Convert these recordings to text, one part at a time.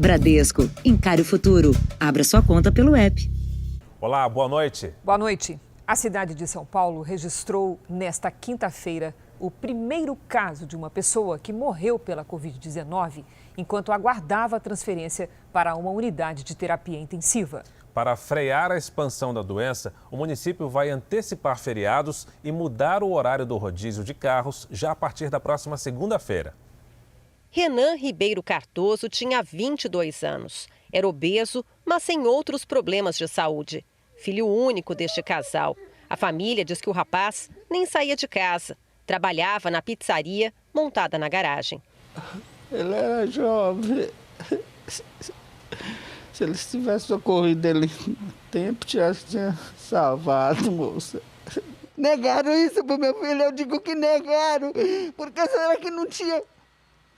Bradesco, encare o futuro. Abra sua conta pelo app. Olá, boa noite. Boa noite. A cidade de São Paulo registrou nesta quinta-feira o primeiro caso de uma pessoa que morreu pela Covid-19 enquanto aguardava a transferência para uma unidade de terapia intensiva. Para frear a expansão da doença, o município vai antecipar feriados e mudar o horário do rodízio de carros já a partir da próxima segunda-feira. Renan Ribeiro Cardoso tinha 22 anos. Era obeso, mas sem outros problemas de saúde. Filho único deste casal. A família diz que o rapaz nem saía de casa. Trabalhava na pizzaria montada na garagem. Ele era jovem. Se eles tivessem socorrido ele no tempo, tinha salvado, moça. Negaram isso pro meu filho, eu digo que negaram. Porque será que não tinha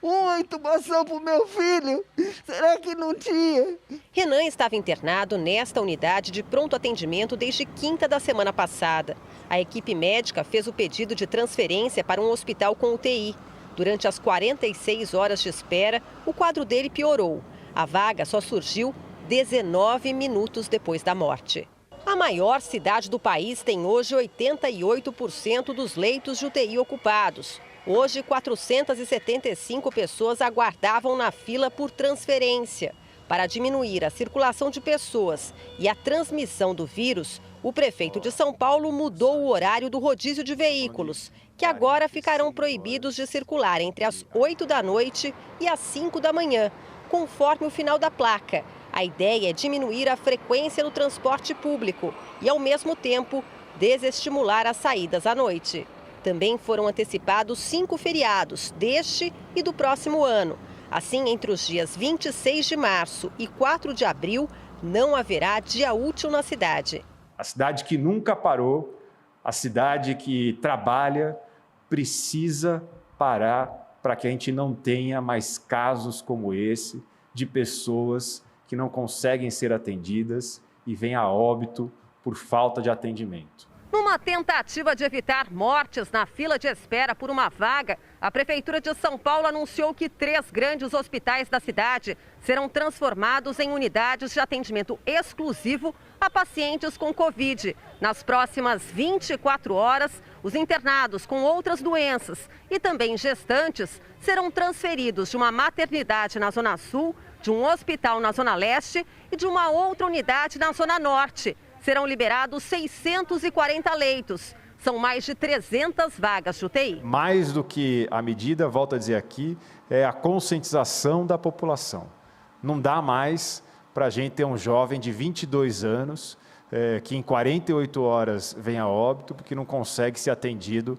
uma intubação pro meu filho? Será que não tinha? Renan estava internado nesta unidade de pronto atendimento desde quinta da semana passada. A equipe médica fez o pedido de transferência para um hospital com UTI. Durante as 46 horas de espera, o quadro dele piorou. A vaga só surgiu 19 minutos depois da morte. A maior cidade do país tem hoje 88% dos leitos de UTI ocupados. Hoje, 475 pessoas aguardavam na fila por transferência. Para diminuir a circulação de pessoas e a transmissão do vírus, o prefeito de São Paulo mudou o horário do rodízio de veículos, que agora ficarão proibidos de circular entre as 8 da noite e as 5 da manhã, conforme o final da placa. A ideia é diminuir a frequência do transporte público e, ao mesmo tempo, desestimular as saídas à noite. Também foram antecipados 5 feriados deste e do próximo ano. Assim, entre os dias 26 de março e 4 de abril, não haverá dia útil na cidade. A cidade que nunca parou, a cidade que trabalha, precisa parar para que a gente não tenha mais casos como esse de pessoas que não conseguem ser atendidas e vêm a óbito por falta de atendimento. Numa tentativa de evitar mortes na fila de espera por uma vaga, a Prefeitura de São Paulo anunciou que 3 grandes hospitais da cidade serão transformados em unidades de atendimento exclusivo a pacientes com Covid. Nas próximas 24 horas, os internados com outras doenças e também gestantes serão transferidos de uma maternidade na Zona Sul, de um hospital na Zona Leste e de uma outra unidade na Zona Norte. Serão liberados 640 leitos. São mais de 300 vagas de UTI. Mais do que a medida, volto a dizer aqui, é a conscientização da população. Não dá mais para a gente ter um jovem de 22 anos que em 48 horas vem a óbito porque não consegue ser atendido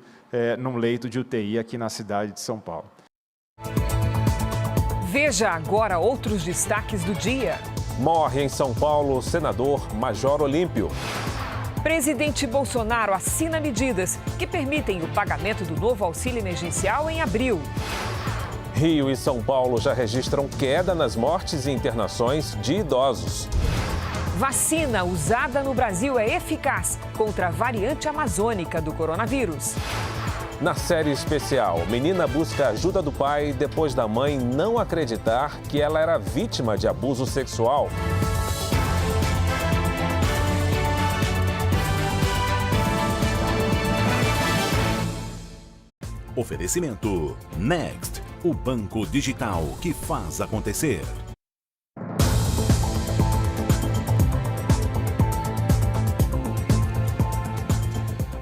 num leito de UTI aqui na cidade de São Paulo. Veja agora outros destaques do dia. Morre em São Paulo o senador Major Olímpio. Presidente Bolsonaro assina medidas que permitem o pagamento do novo auxílio emergencial em abril. Rio e São Paulo já registram queda nas mortes e internações de idosos. Vacina usada no Brasil é eficaz contra a variante amazônica do coronavírus. Na série especial, menina busca ajuda do pai depois da mãe não acreditar que ela era vítima de abuso sexual. Oferecimento Next, o banco digital que faz acontecer.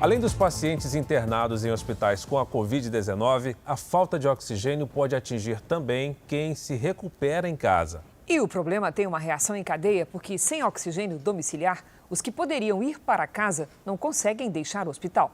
Além dos pacientes internados em hospitais com a Covid-19, a falta de oxigênio pode atingir também quem se recupera em casa. E o problema tem uma reação em cadeia porque, sem oxigênio domiciliar, os que poderiam ir para casa não conseguem deixar o hospital.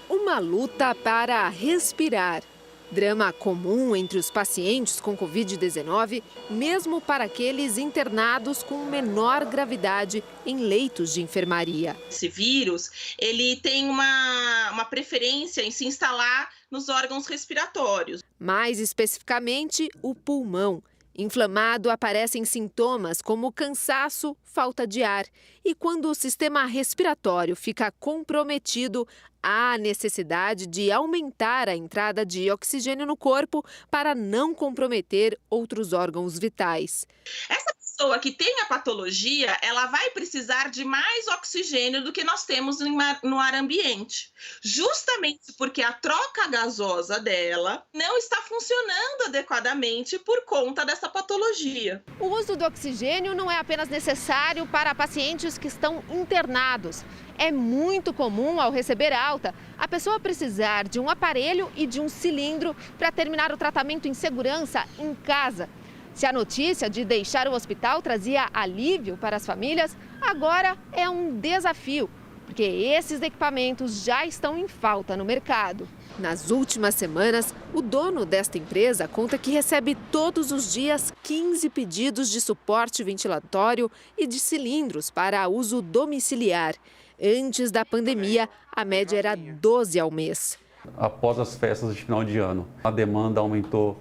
Uma luta para respirar. Drama comum entre os pacientes com Covid-19, mesmo para aqueles internados com menor gravidade em leitos de enfermaria. Esse vírus, ele tem uma preferência em se instalar nos órgãos respiratórios. Mais especificamente, o pulmão. Inflamado, aparecem sintomas como cansaço, falta de ar. E quando o sistema respiratório fica comprometido, há necessidade de aumentar a entrada de oxigênio no corpo para não comprometer outros órgãos vitais. Essa pessoa que tem a patologia, ela vai precisar de mais oxigênio do que nós temos no ar ambiente. Justamente porque a troca gasosa dela não está funcionando adequadamente por conta dessa patologia. O uso do oxigênio não é apenas necessário para pacientes que estão internados. É muito comum, ao receber alta, a pessoa precisar de um aparelho e de um cilindro para terminar o tratamento em segurança em casa. Se a notícia de deixar o hospital trazia alívio para as famílias, agora é um desafio, porque esses equipamentos já estão em falta no mercado. Nas últimas semanas, o dono desta empresa conta que recebe todos os dias 15 pedidos de suporte ventilatório e de cilindros para uso domiciliar. Antes da pandemia, a média era 12 ao mês. Após as festas de final de ano, a demanda aumentou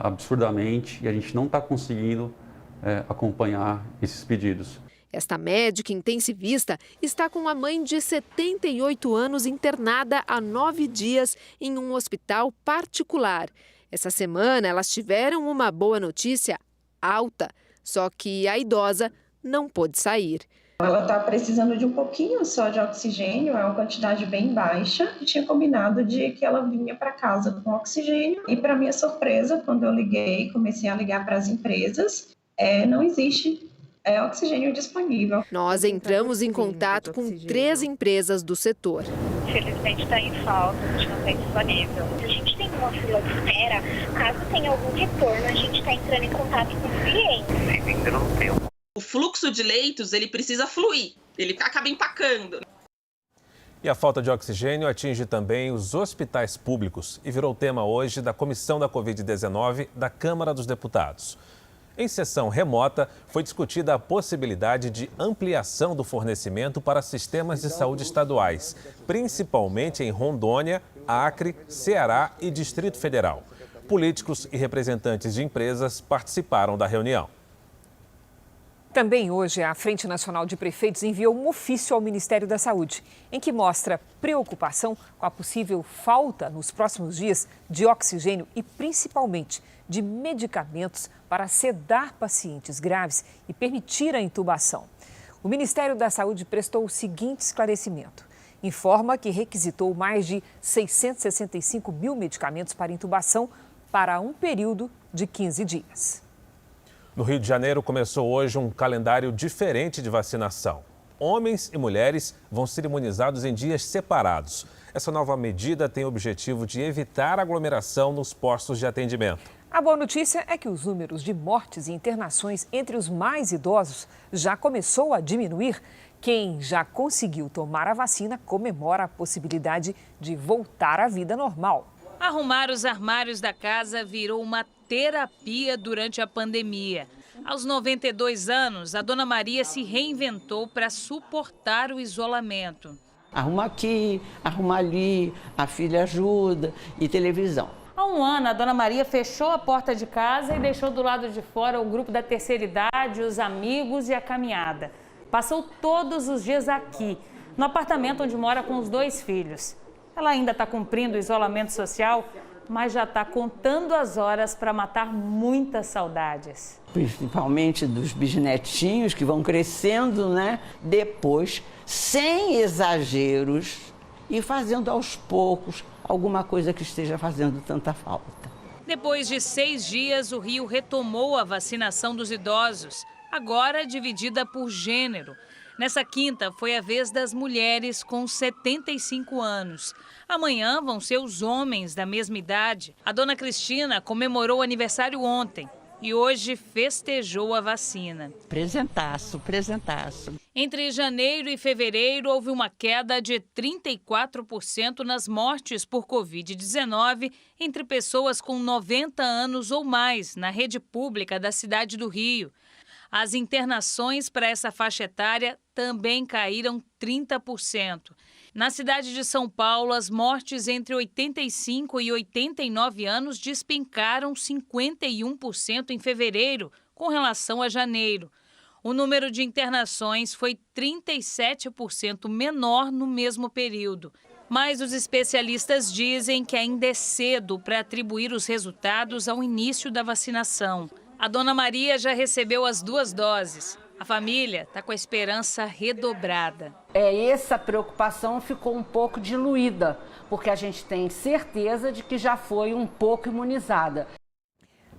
absurdamente e a gente não está conseguindo acompanhar esses pedidos. Esta médica intensivista está com a mãe de 78 anos internada há 9 dias em um hospital particular. Essa semana elas tiveram uma boa notícia: alta, só que a idosa não pôde sair. Ela está precisando de um pouquinho só de oxigênio, é uma quantidade bem baixa. Eu tinha combinado de que ela vinha para casa com oxigênio e, para minha surpresa, quando eu comecei a ligar para as empresas, não existe oxigênio disponível. Nós entramos em contato com 3 empresas do setor. Infelizmente está em falta, a gente não tem disponível. A gente tem uma fila de espera, caso tenha algum retorno, a gente está entrando em contato com os clientes. Ainda não tem. O fluxo de leitos, ele precisa fluir, ele acaba empacando. E a falta de oxigênio atinge também os hospitais públicos e virou tema hoje da Comissão da Covid-19 da Câmara dos Deputados. Em sessão remota, foi discutida a possibilidade de ampliação do fornecimento para sistemas de saúde estaduais, principalmente em Rondônia, Acre, Ceará e Distrito Federal. Políticos e representantes de empresas participaram da reunião. Também hoje, a Frente Nacional de Prefeitos enviou um ofício ao Ministério da Saúde, em que mostra preocupação com a possível falta nos próximos dias de oxigênio e, principalmente, de medicamentos para sedar pacientes graves e permitir a intubação. O Ministério da Saúde prestou o seguinte esclarecimento. Informa que requisitou mais de 665 mil medicamentos para intubação para um período de 15 dias. No Rio de Janeiro, começou hoje um calendário diferente de vacinação. Homens e mulheres vão ser imunizados em dias separados. Essa nova medida tem o objetivo de evitar aglomeração nos postos de atendimento. A boa notícia é que os números de mortes e internações entre os mais idosos já começou a diminuir. Quem já conseguiu tomar a vacina comemora a possibilidade de voltar à vida normal. Arrumar os armários da casa virou uma terapia durante a pandemia. Aos 92 anos, a dona Maria se reinventou para suportar o isolamento. Arruma aqui, arruma ali, a filha ajuda e televisão. Há um ano, a dona Maria fechou a porta de casa e deixou do lado de fora o grupo da terceira idade, os amigos e a caminhada. Passou todos os dias aqui, no apartamento onde mora com os 2 filhos. Ela ainda está cumprindo o isolamento social, mas já está contando as horas para matar muitas saudades. Principalmente dos bisnetinhos que vão crescendo, né? Depois, sem exageros e fazendo aos poucos alguma coisa que esteja fazendo tanta falta. Depois de 6 dias, o Rio retomou a vacinação dos idosos, agora dividida por gênero. Nessa quinta, foi a vez das mulheres com 75 anos. Amanhã vão ser os homens da mesma idade. A dona Cristina comemorou o aniversário ontem e hoje festejou a vacina. Presentaço, presentaço. Entre janeiro e fevereiro, houve uma queda de 34% nas mortes por Covid-19 entre pessoas com 90 anos ou mais na rede pública da cidade do Rio. As internações para essa faixa etária também caíram 30%. Na cidade de São Paulo, as mortes entre 85 e 89 anos despencaram 51% em fevereiro, com relação a janeiro. O número de internações foi 37% menor no mesmo período. Mas os especialistas dizem que ainda é cedo para atribuir os resultados ao início da vacinação. A dona Maria já recebeu as 2 doses. A família está com a esperança redobrada. Essa preocupação ficou um pouco diluída, porque a gente tem certeza de que já foi um pouco imunizada.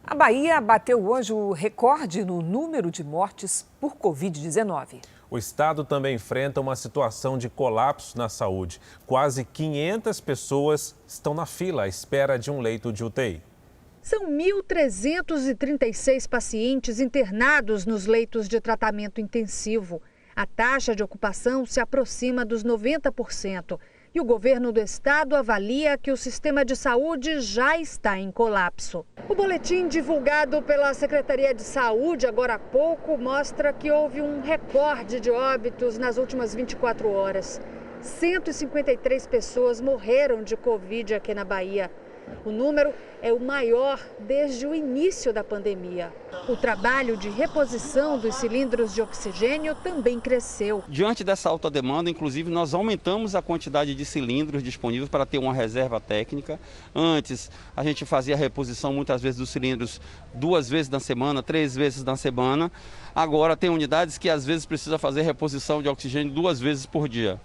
A Bahia bateu hoje o recorde no número de mortes por Covid-19. O estado também enfrenta uma situação de colapso na saúde. Quase 500 pessoas estão na fila à espera de um leito de UTI. São 1.336 pacientes internados nos leitos de tratamento intensivo. A taxa de ocupação se aproxima dos 90%. E o governo do estado avalia que o sistema de saúde já está em colapso. O boletim divulgado pela Secretaria de Saúde agora há pouco mostra que houve um recorde de óbitos nas últimas 24 horas. 153 pessoas morreram de Covid aqui na Bahia. O número é o maior desde o início da pandemia. O trabalho de reposição dos cilindros de oxigênio também cresceu. Diante dessa alta demanda, inclusive, nós aumentamos a quantidade de cilindros disponíveis para ter uma reserva técnica. Antes, a gente fazia a reposição muitas vezes dos cilindros 2 vezes na semana, 3 vezes na semana. Agora tem unidades que às vezes precisa fazer reposição de oxigênio 2 vezes por dia.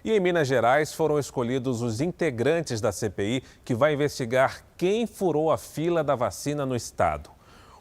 E em Minas Gerais foram escolhidos os integrantes da CPI que vai investigar quem furou a fila da vacina no estado.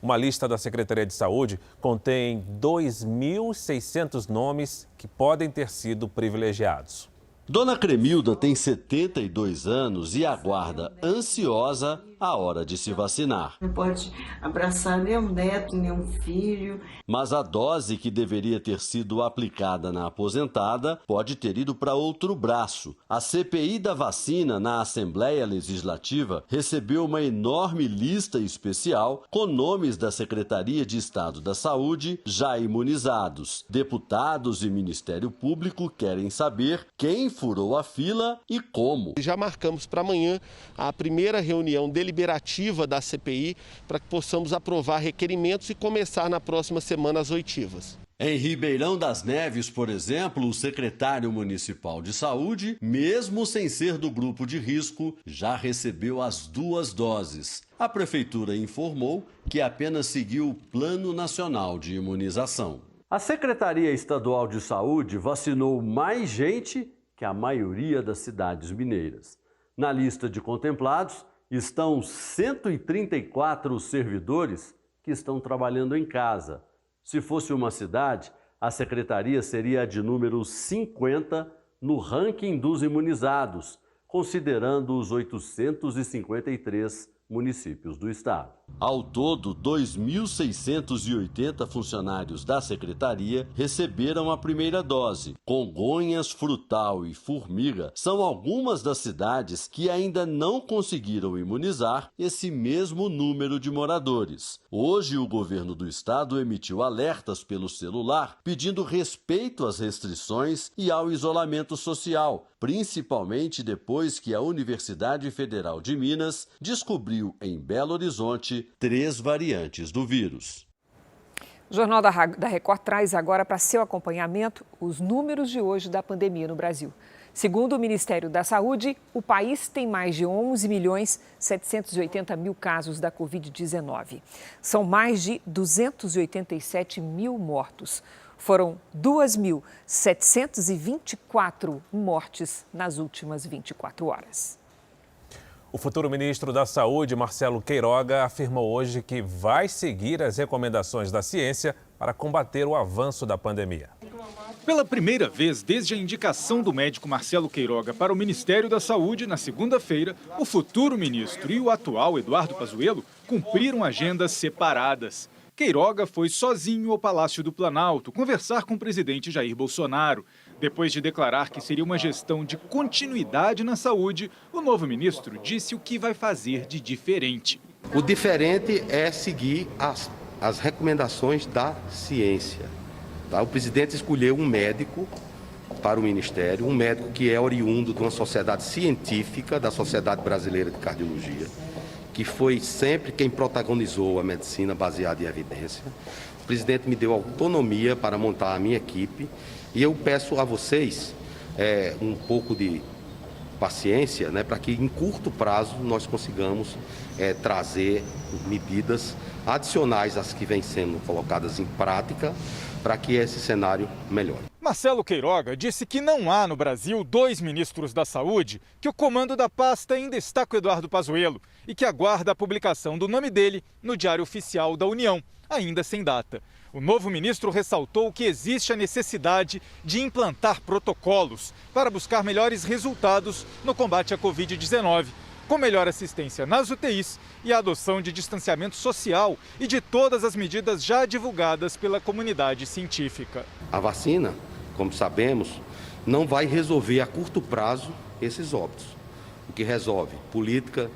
Uma lista da Secretaria de Saúde contém 2.600 nomes que podem ter sido privilegiados. Dona Cremilda tem 72 anos e aguarda ansiosa a hora de se vacinar. Não pode abraçar nem um neto, nem um filho. Mas a dose que deveria ter sido aplicada na aposentada pode ter ido para outro braço. A CPI da vacina na Assembleia Legislativa recebeu uma enorme lista especial com nomes da Secretaria de Estado da Saúde já imunizados. Deputados e Ministério Público querem saber quem furou a fila e como. Já marcamos para amanhã a primeira reunião deliberativa da CPI para que possamos aprovar requerimentos e começar na próxima semana as oitivas. Em Ribeirão das Neves, por exemplo, o secretário municipal de saúde, mesmo sem ser do grupo de risco, já recebeu as 2 doses. A prefeitura informou que apenas seguiu o Plano Nacional de Imunização. A Secretaria Estadual de Saúde vacinou mais gente que a maioria das cidades mineiras. Na lista de contemplados estão 134 servidores que estão trabalhando em casa. Se fosse uma cidade, a secretaria seria a de número 50 no ranking dos imunizados, considerando os 853 municípios do estado. Ao todo, 2.680 funcionários da secretaria receberam a primeira dose. Congonhas, Frutal e Formiga são algumas das cidades que ainda não conseguiram imunizar esse mesmo número de moradores. Hoje, o governo do estado emitiu alertas pelo celular pedindo respeito às restrições e ao isolamento social, principalmente depois que a Universidade Federal de Minas descobriu em Belo Horizonte 3 variantes do vírus. O Jornal da Record traz agora para seu acompanhamento os números de hoje da pandemia no Brasil. Segundo o Ministério da Saúde, o país tem mais de 11.780.000 casos da Covid-19. São mais de 287 mil mortos. Foram 2.724 mortes nas últimas 24 horas. O futuro ministro da Saúde, Marcelo Queiroga, afirmou hoje que vai seguir as recomendações da ciência para combater o avanço da pandemia. Pela primeira vez desde a indicação do médico Marcelo Queiroga para o Ministério da Saúde, na segunda-feira, o futuro ministro e o atual Eduardo Pazuello cumpriram agendas separadas. Queiroga foi sozinho ao Palácio do Planalto conversar com o presidente Jair Bolsonaro. Depois de declarar que seria uma gestão de continuidade na saúde, o novo ministro disse o que vai fazer de diferente. O diferente é seguir as recomendações da ciência. O presidente escolheu um médico para o Ministério, um médico que é oriundo de uma sociedade científica, da Sociedade Brasileira de Cardiologia, que foi sempre quem protagonizou a medicina baseada em evidência. O presidente me deu autonomia para montar a minha equipe e eu peço a vocês um pouco de paciência, né, para que em curto prazo nós consigamos trazer medidas adicionais às que vêm sendo colocadas em prática para que esse cenário melhore. Marcelo Queiroga disse que não há no Brasil 2 ministros da Saúde, que o comando da pasta ainda está com Eduardo Pazuello e que aguarda a publicação do nome dele no Diário Oficial da União, ainda sem data. O novo ministro ressaltou que existe a necessidade de implantar protocolos para buscar melhores resultados no combate à Covid-19, com melhor assistência nas UTIs e a adoção de distanciamento social e de todas as medidas já divulgadas pela comunidade científica. A vacina, como sabemos, não vai resolver a curto prazo esses óbitos. O que resolve política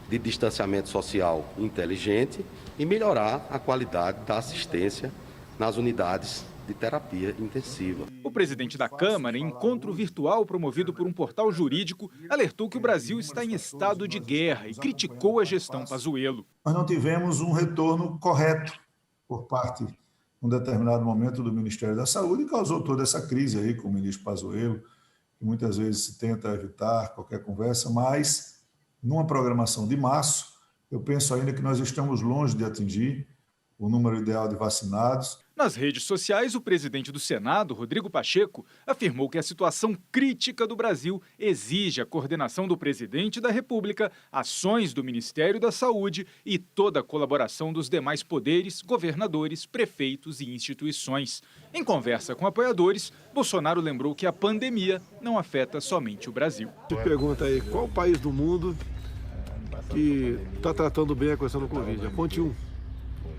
de distanciamento social inteligente e melhorar a qualidade da assistência nas unidades de terapia intensiva. O presidente da Câmara, em encontro virtual promovido por um portal jurídico, alertou que o Brasil está em estado de guerra e criticou a gestão Pazuello. Nós não tivemos um retorno correto por parte, em um determinado momento, do Ministério da Saúde e causou toda essa crise aí com o ministro Pazuello, que muitas vezes se tenta evitar qualquer conversa, mas numa programação de março, eu penso ainda que nós estamos longe de atingir o número ideal de vacinados. Nas redes sociais, o presidente do Senado, Rodrigo Pacheco, afirmou que a situação crítica do Brasil exige a coordenação do presidente da República, ações do Ministério da Saúde e toda a colaboração dos demais poderes, governadores, prefeitos e instituições. Em conversa com apoiadores, Bolsonaro lembrou que a pandemia não afeta somente o Brasil. Você pergunta aí, qual país do mundo que está tratando bem a questão do Covid? Aponte um.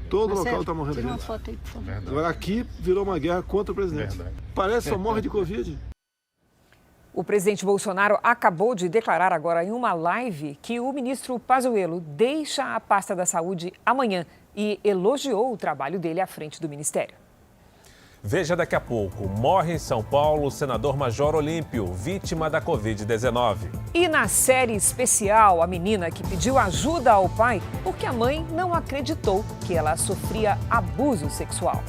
Todo local está morrendo gente. Foto aí, por favor. Agora aqui virou uma guerra contra o presidente. Parece que só morre de Covid. O presidente Bolsonaro acabou de declarar agora em uma live que o ministro Pazuello deixa a pasta da saúde amanhã e elogiou o trabalho dele à frente do ministério. Veja daqui a pouco. Morre em São Paulo o senador Major Olímpio, vítima da Covid-19. E na série especial, a menina que pediu ajuda ao pai porque a mãe não acreditou que ela sofria abuso sexual.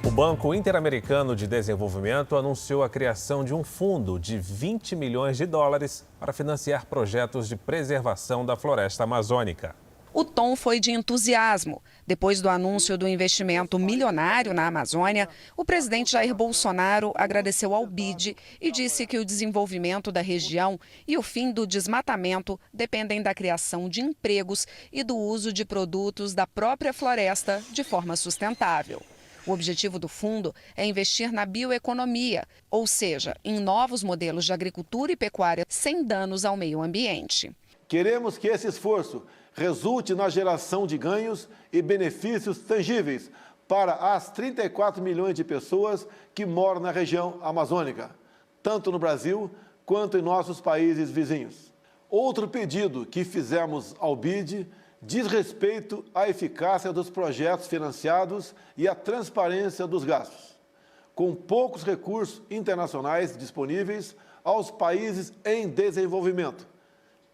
O Banco Interamericano de Desenvolvimento anunciou a criação de um fundo de 20 milhões de dólares para financiar projetos de preservação da floresta amazônica. O tom foi de entusiasmo. Depois do anúncio do investimento milionário na Amazônia, o presidente Jair Bolsonaro agradeceu ao BID e disse que o desenvolvimento da região e o fim do desmatamento dependem da criação de empregos e do uso de produtos da própria floresta de forma sustentável. O objetivo do fundo é investir na bioeconomia, ou seja, em novos modelos de agricultura e pecuária sem danos ao meio ambiente. Queremos que esse esforço resulte na geração de ganhos e benefícios tangíveis para as 34 milhões de pessoas que moram na região amazônica, tanto no Brasil quanto em nossos países vizinhos. Outro pedido que fizemos ao BID diz respeito à eficácia dos projetos financiados e à transparência dos gastos. Com poucos recursos internacionais disponíveis aos países em desenvolvimento,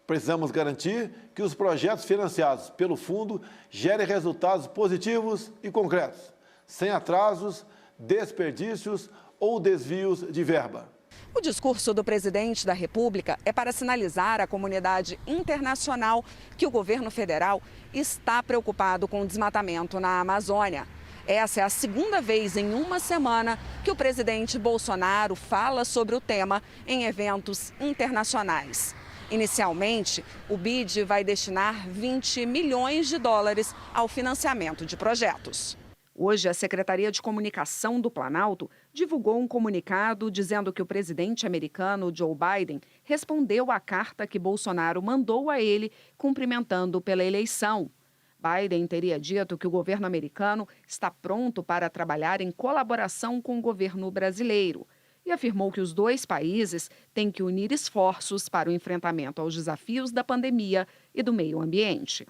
precisamos garantir que os projetos financiados pelo fundo gerem resultados positivos e concretos, sem atrasos, desperdícios ou desvios de verba. O discurso do presidente da República é para sinalizar à comunidade internacional que o governo federal está preocupado com o desmatamento na Amazônia. Essa é a segunda vez em uma semana que o presidente Bolsonaro fala sobre o tema em eventos internacionais. Inicialmente, o BID vai destinar 20 milhões de dólares ao financiamento de projetos. Hoje, a Secretaria de Comunicação do Planalto divulgou um comunicado dizendo que o presidente americano Joe Biden respondeu à carta que Bolsonaro mandou a ele cumprimentando pela eleição. Biden teria dito que o governo americano está pronto para trabalhar em colaboração com o governo brasileiro. e afirmou que os dois países têm que unir esforços para o enfrentamento aos desafios da pandemia e do meio ambiente.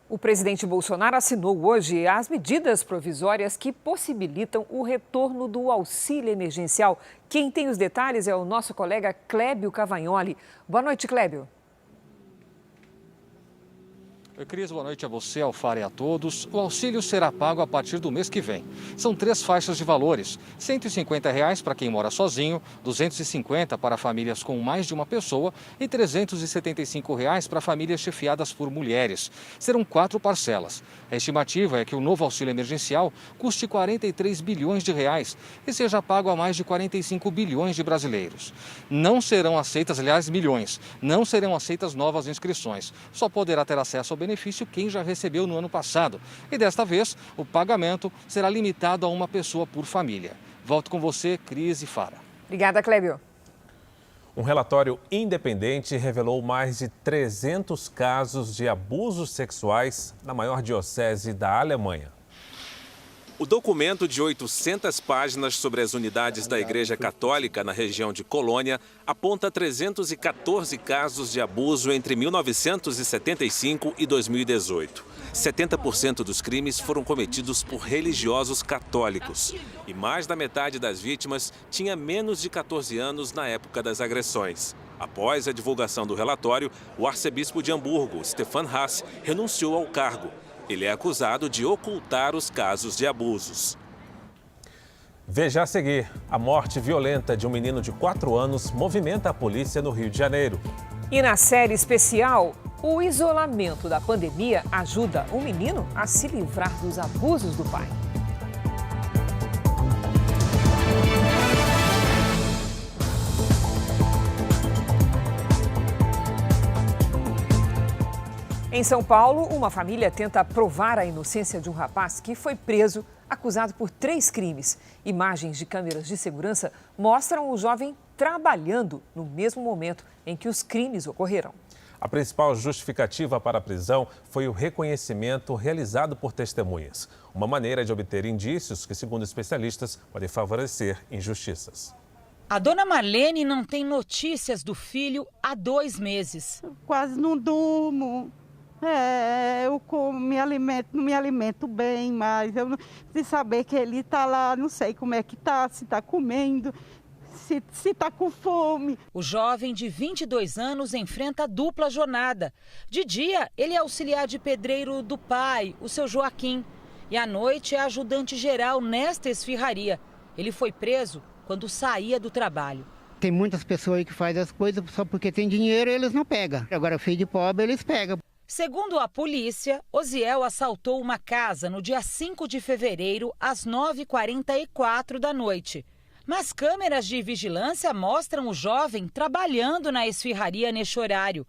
O presidente Bolsonaro assinou hoje as medidas provisórias que possibilitam o retorno do auxílio emergencial. Quem tem os detalhes é o nosso colega Clébio Cavagnoli. Boa noite, Clébio. Oi, Cris, boa noite a você, ao Fara e a todos. O auxílio será pago a partir do mês que vem. São 3 faixas de valores: R$ 150 para quem mora sozinho, R$ 250 para famílias com mais de uma pessoa e R$ 375 para famílias chefiadas por mulheres. Serão 4 parcelas. A estimativa é que o novo auxílio emergencial custe 43 bilhões de reais e seja pago a mais de 45 bilhões de brasileiros. Não serão aceitas, aliás, milhões, não serão aceitas novas inscrições. Só poderá ter acesso ao benefício quem já recebeu no ano passado. E desta vez, o pagamento será limitado a uma pessoa por família. Volto com você, Cris e Fara. Obrigada, Clébio. Um relatório independente revelou mais de 300 casos de abusos sexuais na maior diocese da Alemanha. O documento de 800 páginas sobre as unidades da Igreja Católica na região de Colônia aponta 314 casos de abuso entre 1975 e 2018. 70% dos crimes foram cometidos por religiosos católicos. E mais da metade das vítimas tinha menos de 14 anos na época das agressões. Após a divulgação do relatório, o arcebispo de Hamburgo, Stefan Haas, renunciou ao cargo. Ele é acusado de ocultar os casos de abusos. Veja a seguir: a morte violenta de um menino de 4 anos movimenta a polícia no Rio de Janeiro. E na série especial, o isolamento da pandemia ajuda o menino a se livrar dos abusos do pai. Em São Paulo, uma família tenta provar a inocência de um rapaz que foi preso, acusado por 3 crimes. Imagens de câmeras de segurança mostram o jovem trabalhando no mesmo momento em que os crimes ocorreram. A principal justificativa para a prisão foi o reconhecimento realizado por testemunhas. Uma maneira de obter indícios que, segundo especialistas, podem favorecer injustiças. A dona Marlene não tem notícias do filho há 2 meses. Quase não durmo. Eu não me alimento bem, mas eu se saber que ele está lá, não sei como é que está, se está comendo, se está com fome. O jovem de 22 anos enfrenta dupla jornada. De dia, ele é auxiliar de pedreiro do pai, o seu Joaquim. E à noite é ajudante geral nesta esfirraria. Ele foi preso quando saía do trabalho. Tem muitas pessoas aí que fazem as coisas só porque tem dinheiro, eles não pegam. Agora, filho de pobre, eles pegam. Segundo a polícia, Osiel assaltou uma casa no dia 5 de fevereiro, às 9h44 da noite. Mas câmeras de vigilância mostram o jovem trabalhando na esfirraria neste horário.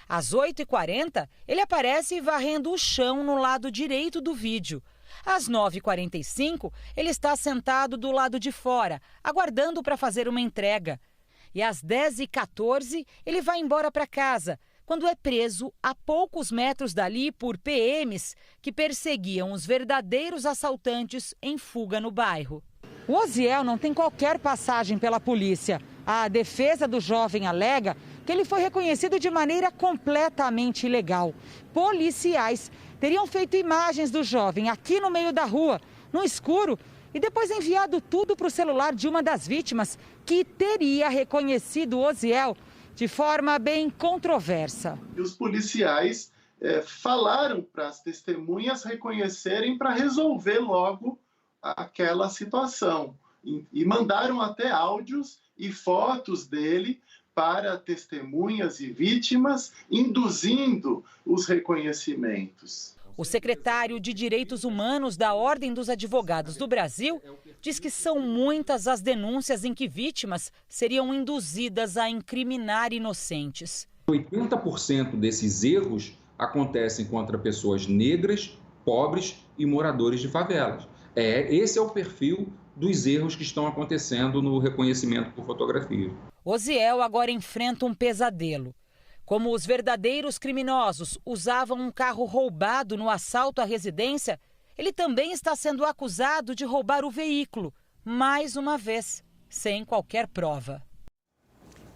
Às 8h40, ele aparece varrendo o chão no lado direito do vídeo. Às 9h45, ele está sentado do lado de fora, aguardando para fazer uma entrega. E às 10h14, ele vai embora para casa, quando é preso a poucos metros dali por PMs que perseguiam os verdadeiros assaltantes em fuga no bairro. O Osiel não tem qualquer passagem pela polícia. A defesa do jovem alega que ele foi reconhecido de maneira completamente ilegal. Policiais teriam feito imagens do jovem aqui no meio da rua, no escuro, e depois enviado tudo para o celular de uma das vítimas, que teria reconhecido o Osiel de forma bem controversa. E os policiais falaram para as testemunhas reconhecerem para resolver logo aquela situação. E mandaram até áudios e fotos dele para testemunhas e vítimas, induzindo os reconhecimentos. O secretário de Direitos Humanos da Ordem dos Advogados do Brasil diz que são muitas as denúncias em que vítimas seriam induzidas a incriminar inocentes. 80% desses erros acontecem contra pessoas negras, pobres e moradores de favelas. Esse é o perfil dos erros que estão acontecendo no reconhecimento por fotografia. Osiel agora enfrenta um pesadelo. Como os verdadeiros criminosos usavam um carro roubado no assalto à residência, ele também está sendo acusado de roubar o veículo, mais uma vez. sem qualquer prova.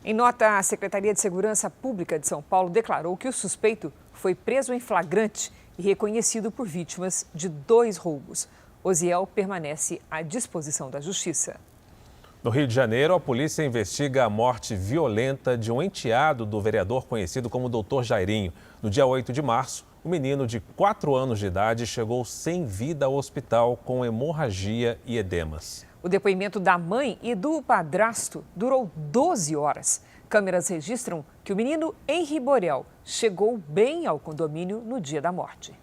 Em nota, a Secretaria de Segurança Pública de São Paulo declarou que o suspeito foi preso em flagrante e reconhecido por vítimas de 2 roubos. Osiel permanece à disposição da Justiça. No Rio de Janeiro, a polícia investiga a morte violenta de um enteado do vereador conhecido como Dr. Jairinho. No dia 8 de março, o menino de 4 anos de idade chegou sem vida ao hospital com hemorragia e edemas. O depoimento da mãe e do padrasto durou 12 horas. Câmeras registram que o menino Henri Borel chegou bem ao condomínio no dia da morte.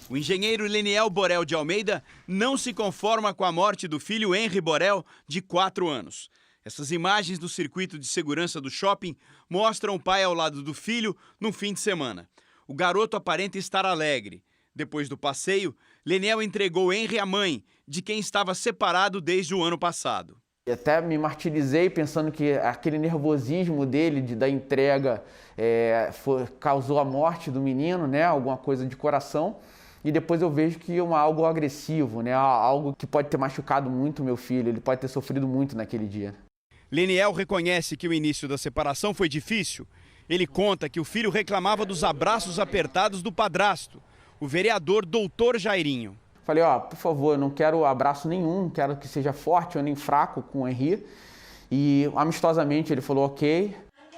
O engenheiro Leniel Borel de Almeida não se conforma com a morte do filho Henri Borel, de 4 anos. Essas imagens do circuito de segurança do shopping mostram o pai ao lado do filho no fim de semana. O garoto aparenta estar alegre. Depois do passeio, Leniel entregou Henri à mãe, de quem estava separado desde o ano passado. Até me martirizei pensando que aquele nervosismo dele da entrega causou a morte do menino, né? Alguma coisa de coração. E depois eu vejo que é algo agressivo, né? Algo que pode ter machucado muito meu filho, ele pode ter sofrido muito naquele dia. Leniel reconhece que o início da separação foi difícil. Ele conta que o filho reclamava dos abraços apertados do padrasto, o vereador Dr. Jairinho. Falei, por favor, eu não quero abraço nenhum, quero que seja forte ou nem fraco com o Henri. E amistosamente ele falou ok.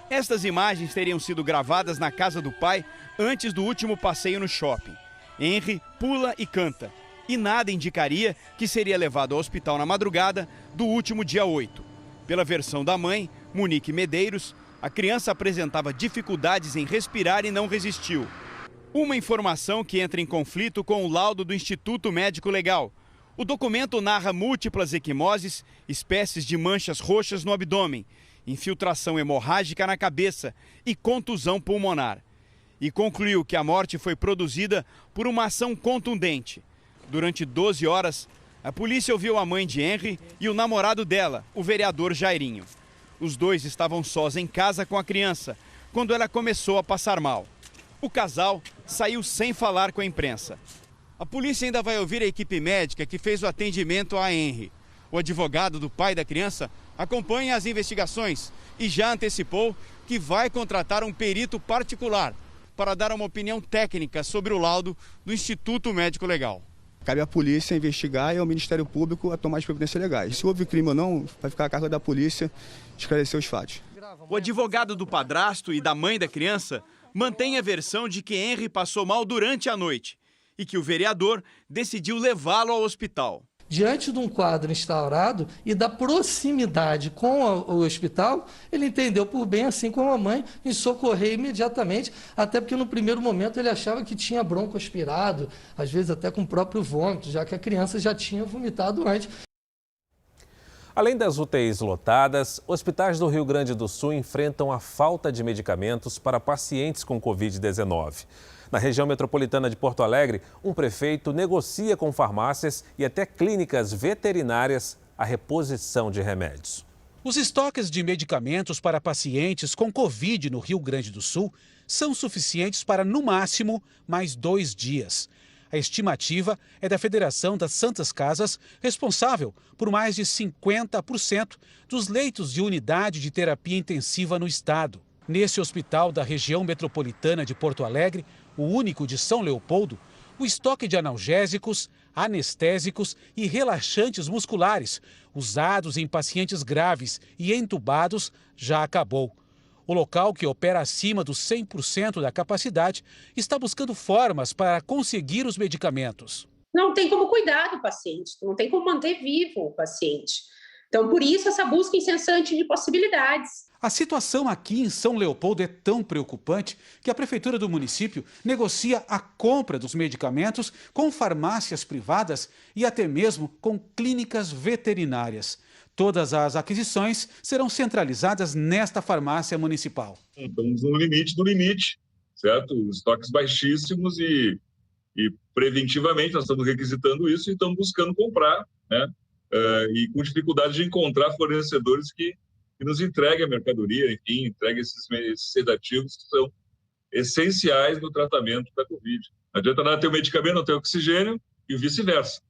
Estas imagens teriam sido gravadas na casa do pai antes do último passeio no shopping. Henri pula e canta, e nada indicaria que seria levado ao hospital na madrugada do último dia 8. Pela versão da mãe, Monique Medeiros, a criança apresentava dificuldades em respirar e não resistiu. Uma informação que entra em conflito com o laudo do Instituto Médico Legal. O documento narra múltiplas equimoses, espécies de manchas roxas no abdômen, infiltração hemorrágica na cabeça e contusão pulmonar. E concluiu que a morte foi produzida por uma ação contundente. Durante 12 horas, a polícia ouviu a mãe de Henri e o namorado dela, o vereador Jairinho. Os dois estavam sós em casa com a criança, quando ela começou a passar mal. O casal saiu sem falar com a imprensa. A polícia ainda vai ouvir a equipe médica que fez o atendimento a Henri. O advogado do pai da criança acompanha as investigações e já antecipou que vai contratar um perito particular para dar uma opinião técnica sobre o laudo do Instituto Médico Legal. Cabe à polícia investigar e ao Ministério Público a tomar as providências legais. Se houve crime ou não, vai ficar a cargo da polícia esclarecer os fatos. O advogado do padrasto e da mãe da criança mantém a versão de que Henri passou mal durante a noite e que o vereador decidiu levá-lo ao hospital. Diante de um quadro instaurado e da proximidade com o hospital, ele entendeu por bem, assim como a mãe, em socorrer imediatamente, até porque no primeiro momento ele achava que tinha bronco aspirado, às vezes até com o próprio vômito, já que a criança já tinha vomitado antes. Além das UTIs lotadas, hospitais do Rio Grande do Sul enfrentam a falta de medicamentos para pacientes com Covid-19. Na região metropolitana de Porto Alegre, um prefeito negocia com farmácias e até clínicas veterinárias a reposição de remédios. Os estoques de medicamentos para pacientes com Covid no Rio Grande do Sul são suficientes para, no máximo, mais 2 dias. A estimativa é da Federação das Santas Casas, responsável por mais de 50% dos leitos de unidade de terapia intensiva no estado. Nesse hospital da região metropolitana de Porto Alegre, o único de São Leopoldo, o estoque de analgésicos, anestésicos e relaxantes musculares, usados em pacientes graves e entubados, já acabou. O local, que opera acima dos 100% da capacidade, está buscando formas para conseguir os medicamentos. Não tem como cuidar do paciente, não tem como manter vivo o paciente. Então, por isso, essa busca incessante de possibilidades. A situação aqui em São Leopoldo é tão preocupante que a Prefeitura do município negocia a compra dos medicamentos com farmácias privadas e até mesmo com clínicas veterinárias. Todas as aquisições serão centralizadas nesta farmácia municipal. Estamos no limite do limite, certo? Estoques baixíssimos e preventivamente nós estamos requisitando isso e estamos buscando comprar, né? E com dificuldade de encontrar fornecedores que nos entreguem a mercadoria, enfim, entreguem esses sedativos que são essenciais no tratamento da Covid. Não adianta nada ter o medicamento, não ter oxigênio e vice-versa.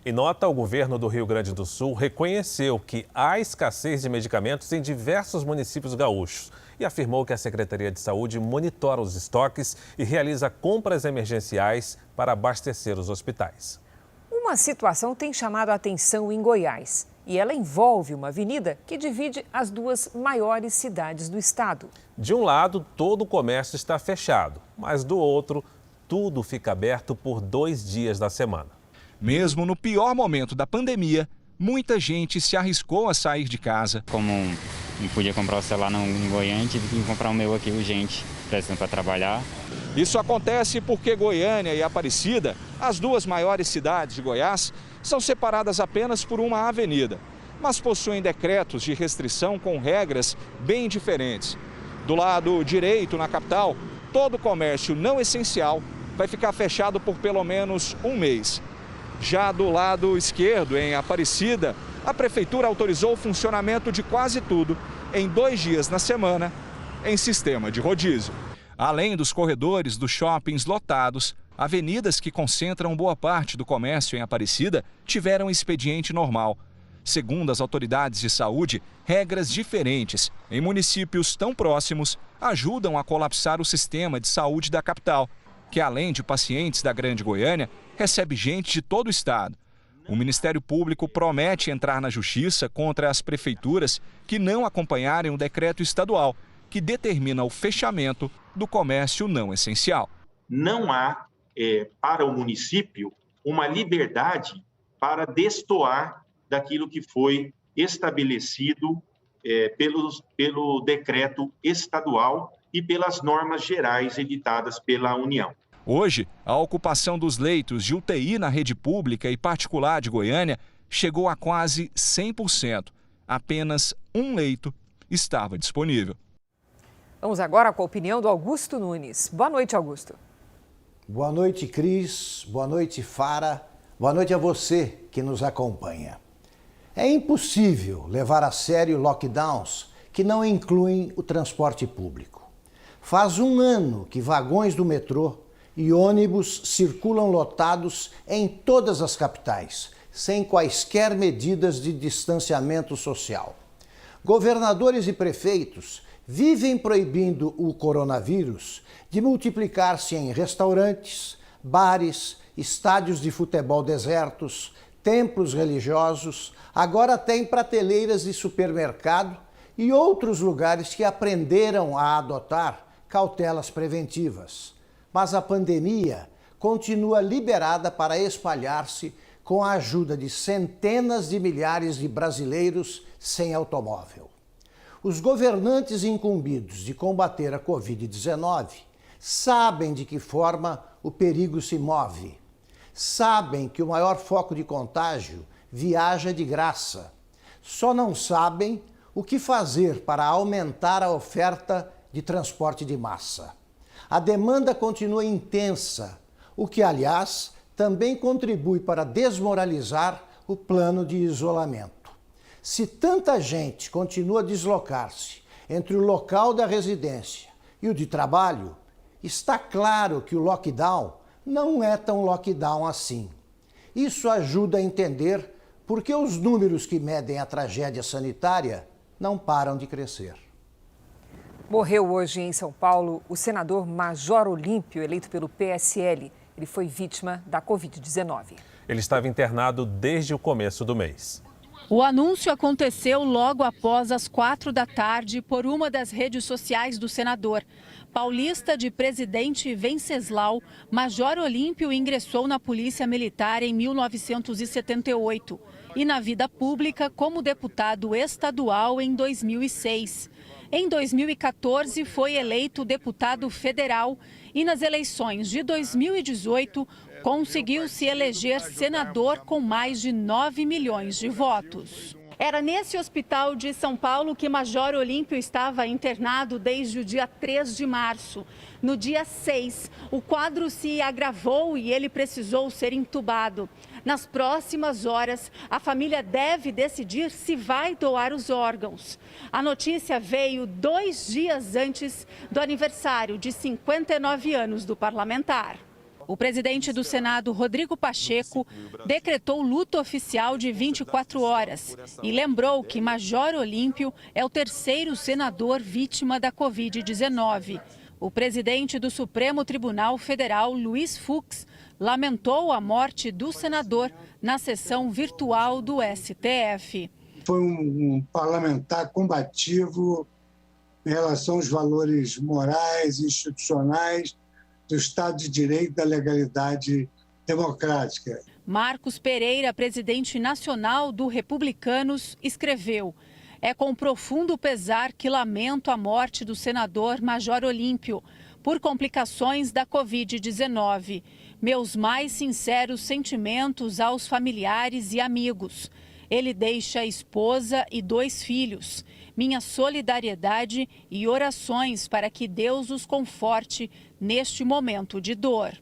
Em nota, o governo do Rio Grande do Sul reconheceu que há escassez de medicamentos em diversos municípios gaúchos e afirmou que a Secretaria de Saúde monitora os estoques e realiza compras emergenciais para abastecer os hospitais. Uma situação tem chamado a atenção em Goiás e ela envolve uma avenida que divide as duas maiores cidades do estado. De um lado, todo o comércio está fechado, mas do outro, tudo fica aberto por 2 dias da semana. Mesmo no pior momento da pandemia, muita gente se arriscou a sair de casa. Como não podia comprar o celular em Goiânia, tive que comprar o meu aqui urgente, precisando para trabalhar. Isso acontece porque Goiânia e Aparecida, as duas maiores cidades de Goiás, são separadas apenas por uma avenida, mas possuem decretos de restrição com regras bem diferentes. Do lado direito, na capital, todo o comércio não essencial vai ficar fechado por pelo menos 1 mês. Já do lado esquerdo, em Aparecida, a prefeitura autorizou o funcionamento de quase tudo em 2 dias na semana, em sistema de rodízio. Além dos corredores dos shoppings lotados, avenidas que concentram boa parte do comércio em Aparecida tiveram expediente normal. Segundo as autoridades de saúde, regras diferentes em municípios tão próximos ajudam a colapsar o sistema de saúde da capital, que além de pacientes da Grande Goiânia, recebe gente de todo o estado. O Ministério Público promete entrar na justiça contra as prefeituras que não acompanharem o decreto estadual, que determina o fechamento do comércio não essencial. Não há, para o município, uma liberdade para destoar daquilo que foi estabelecido pelo decreto estadual e pelas normas gerais editadas pela União. Hoje, a ocupação dos leitos de UTI na rede pública e particular de Goiânia chegou a quase 100%. Apenas 1 leito estava disponível. Vamos agora com a opinião do Augusto Nunes. Boa noite, Augusto. Boa noite, Cris. Boa noite, Fara. Boa noite a você que nos acompanha. É impossível levar a sério lockdowns que não incluem o transporte público. Faz 1 ano que vagões do metrô e ônibus circulam lotados em todas as capitais, sem quaisquer medidas de distanciamento social. Governadores e prefeitos vivem proibindo o coronavírus de multiplicar-se em restaurantes, bares, estádios de futebol desertos, templos religiosos, agora tem prateleiras de supermercado e outros lugares que aprenderam a adotar cautelas preventivas. Mas a pandemia continua liberada para espalhar-se com a ajuda de centenas de milhares de brasileiros sem automóvel. Os governantes incumbidos de combater a Covid-19 sabem de que forma o perigo se move. Sabem que o maior foco de contágio viaja de graça. Só não sabem o que fazer para aumentar a oferta de transporte de massa. A demanda continua intensa, o que, aliás, também contribui para desmoralizar o plano de isolamento. Se tanta gente continua a deslocar-se entre o local da residência e o de trabalho, está claro que o lockdown não é tão lockdown assim. Isso ajuda a entender por que os números que medem a tragédia sanitária não param de crescer. Morreu hoje em São Paulo o senador Major Olímpio, eleito pelo PSL. Ele foi vítima da Covid-19. Ele estava internado desde o começo do mês. O anúncio aconteceu logo após as 4 da tarde por uma das redes sociais do senador. Paulista de Presidente Venceslau, Major Olímpio ingressou na Polícia Militar em 1978 e na vida pública como deputado estadual em 2006. Em 2014, foi eleito deputado federal e nas eleições de 2018 conseguiu se eleger senador com mais de 9 milhões de votos. Era nesse hospital de São Paulo que Major Olímpio estava internado desde o dia 3 de março. No dia 6, o quadro se agravou e ele precisou ser entubado. Nas próximas horas, a família deve decidir se vai doar os órgãos. A notícia veio 2 dias antes do aniversário de 59 anos do parlamentar. O presidente do Senado, Rodrigo Pacheco, decretou luto oficial de 24 horas e lembrou que Major Olímpio é o terceiro senador vítima da Covid-19. O presidente do Supremo Tribunal Federal, Luiz Fux, lamentou a morte do senador na sessão virtual do STF. Foi um parlamentar combativo em relação aos valores morais e institucionais do Estado de Direito e da legalidade democrática. Marcos Pereira, presidente nacional do Republicanos, escreveu: "É com profundo pesar que lamento a morte do senador Major Olímpio por complicações da Covid-19. Meus mais sinceros sentimentos aos familiares e amigos. Ele deixa esposa e 2 filhos. Minha solidariedade e orações para que Deus os conforte neste momento de dor."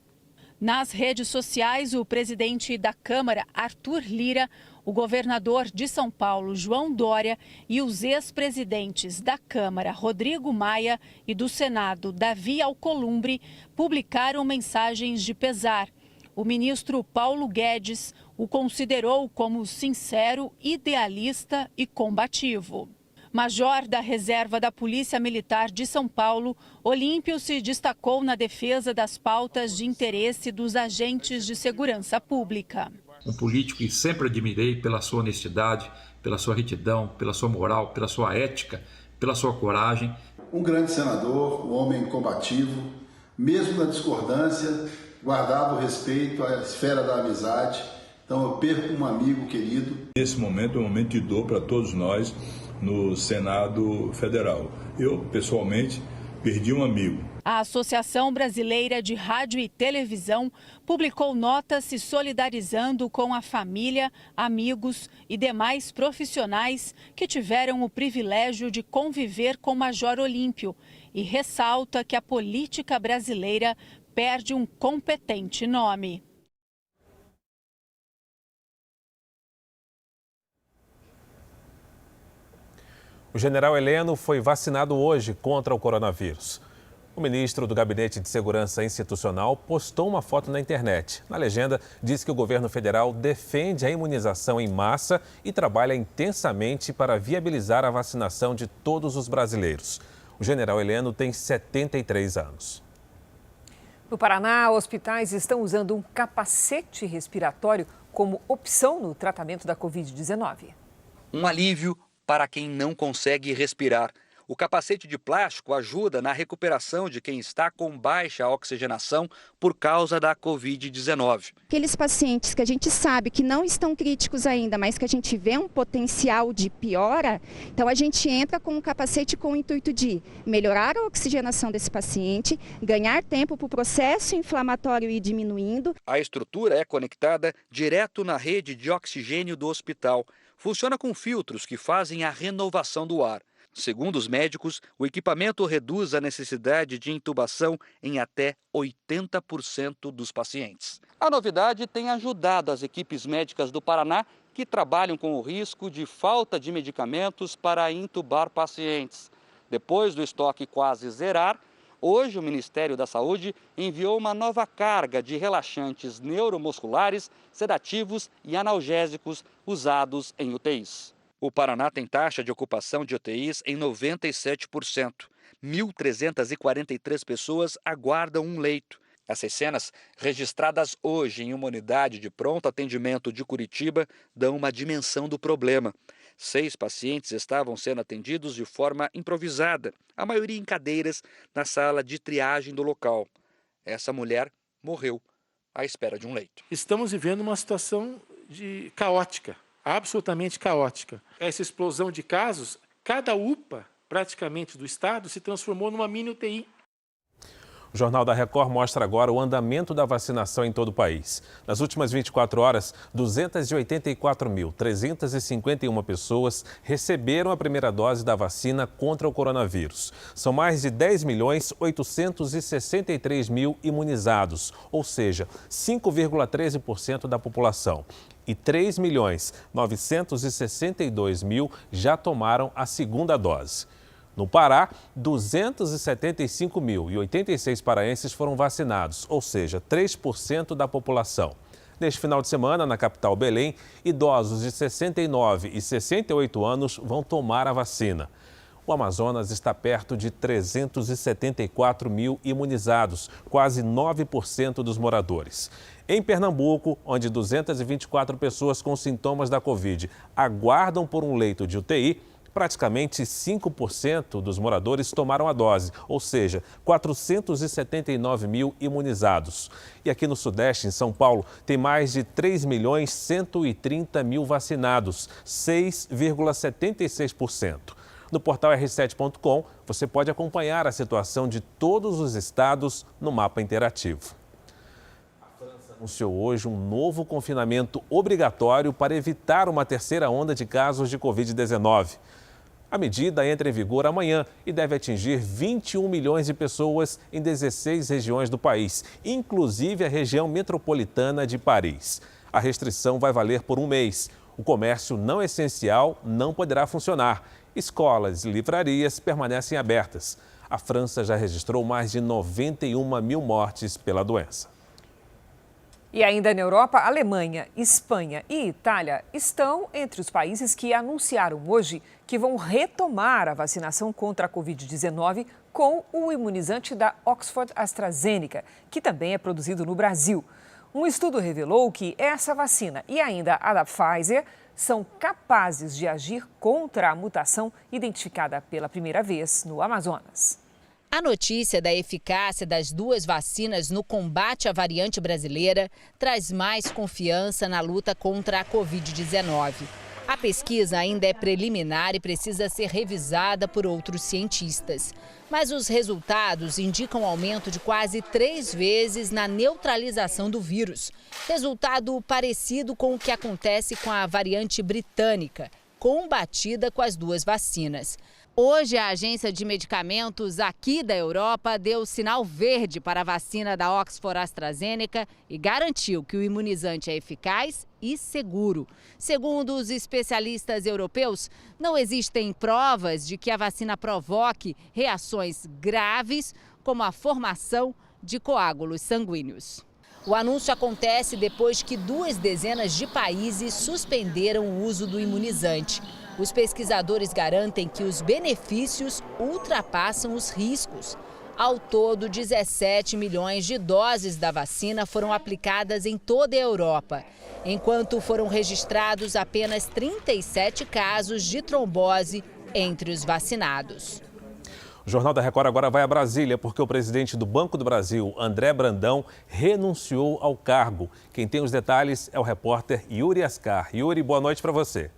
Nas redes sociais, o presidente da Câmara, Arthur Lira, o governador de São Paulo, João Dória, e os ex-presidentes da Câmara, Rodrigo Maia, e do Senado, Davi Alcolumbre, publicaram mensagens de pesar. O ministro Paulo Guedes o considerou como sincero, idealista e combativo. Major da Reserva da Polícia Militar de São Paulo, Olímpio se destacou na defesa das pautas de interesse dos agentes de segurança pública. Um político que sempre admirei pela sua honestidade, pela sua retidão, pela sua moral, pela sua ética, pela sua coragem. Um grande senador, um homem combativo, mesmo na discordância, guardava o respeito à esfera da amizade. Então eu perco um amigo querido. Esse momento é um momento de dor para todos nós no Senado Federal. Eu, pessoalmente, perdi um amigo. A Associação Brasileira de Rádio e Televisão publicou nota se solidarizando com a família, amigos e demais profissionais que tiveram o privilégio de conviver com Major Olímpio e ressalta que a política brasileira perde um competente nome. O general Heleno foi vacinado hoje contra o coronavírus. O ministro do Gabinete de Segurança Institucional postou uma foto na internet. Na legenda, diz que o governo federal defende a imunização em massa e trabalha intensamente para viabilizar a vacinação de todos os brasileiros. O general Heleno tem 73 anos. No Paraná, hospitais estão usando um capacete respiratório como opção no tratamento da Covid-19. Um alívio para quem não consegue respirar. O capacete de plástico ajuda na recuperação de quem está com baixa oxigenação por causa da Covid-19. Aqueles pacientes que a gente sabe que não estão críticos ainda, mas que a gente vê um potencial de piora, então a gente entra com o capacete com o intuito de melhorar a oxigenação desse paciente, ganhar tempo para o processo inflamatório ir diminuindo. A estrutura é conectada direto na rede de oxigênio do hospital. Funciona com filtros que fazem a renovação do ar. Segundo os médicos, o equipamento reduz a necessidade de intubação em até 80% dos pacientes. A novidade tem ajudado as equipes médicas do Paraná que trabalham com o risco de falta de medicamentos para intubar pacientes. Depois do estoque quase zerar, hoje o Ministério da Saúde enviou uma nova carga de relaxantes neuromusculares, sedativos e analgésicos usados em UTIs. O Paraná tem taxa de ocupação de UTIs em 97%. 1.343 pessoas aguardam um leito. Essas cenas, registradas hoje em uma unidade de pronto atendimento de Curitiba, dão uma dimensão do problema. 6 pacientes estavam sendo atendidos de forma improvisada, a maioria em cadeiras, na sala de triagem do local. Essa mulher morreu à espera de um leito. Estamos vivendo uma situação caótica, absolutamente caótica. Essa explosão de casos, cada UPA praticamente do estado se transformou numa mini UTI. O Jornal da Record mostra agora o andamento da vacinação em todo o país. Nas últimas 24 horas, 284.351 pessoas receberam a primeira dose da vacina contra o coronavírus. São mais de 10.863.000 imunizados, ou seja, 5,13% da população. E 3.962.000 já tomaram a segunda dose. No Pará, 275.086 paraenses foram vacinados, ou seja, 3% da população. Neste final de semana, na capital Belém, idosos de 69 e 68 anos vão tomar a vacina. O Amazonas está perto de 374 mil imunizados, quase 9% dos moradores. Em Pernambuco, onde 224 pessoas com sintomas da Covid aguardam por um leito de UTI, praticamente 5% dos moradores tomaram a dose, ou seja, 479 mil imunizados. E aqui no Sudeste, em São Paulo, tem mais de 3.130.000 vacinados, 6,76%. No portal r7.com, você pode acompanhar a situação de todos os estados no mapa interativo. A França anunciou hoje um novo confinamento obrigatório para evitar uma terceira onda de casos de Covid-19. A medida entra em vigor amanhã e deve atingir 21 milhões de pessoas em 16 regiões do país, inclusive a região metropolitana de Paris. A restrição vai valer por um mês. O comércio não essencial não poderá funcionar. Escolas e livrarias permanecem abertas. A França já registrou mais de 91 mil mortes pela doença. E ainda na Europa, Alemanha, Espanha e Itália estão entre os países que anunciaram hoje que vão retomar a vacinação contra a Covid-19 com o imunizante da Oxford AstraZeneca, que também é produzido no Brasil. Um estudo revelou que essa vacina e ainda a da Pfizer são capazes de agir contra a mutação identificada pela primeira vez no Amazonas. A notícia da eficácia das duas vacinas no combate à variante brasileira traz mais confiança na luta contra a Covid-19. A pesquisa ainda é preliminar e precisa ser revisada por outros cientistas. Mas os resultados indicam aumento de quase 3 vezes na neutralização do vírus. Resultado parecido com o que acontece com a variante britânica, combatida com as duas vacinas. Hoje, a Agência de Medicamentos aqui da Europa deu sinal verde para a vacina da Oxford AstraZeneca e garantiu que o imunizante é eficaz e seguro. Segundo os especialistas europeus, não existem provas de que a vacina provoque reações graves, como a formação de coágulos sanguíneos. O anúncio acontece depois que 2 dezenas de países suspenderam o uso do imunizante. Os pesquisadores garantem que os benefícios ultrapassam os riscos. Ao todo, 17 milhões de doses da vacina foram aplicadas em toda a Europa, enquanto foram registrados apenas 37 casos de trombose entre os vacinados. O Jornal da Record agora vai a Brasília, porque o presidente do Banco do Brasil, André Brandão, renunciou ao cargo. Quem tem os detalhes é o repórter Yuri Ascar. Yuri, boa noite para você.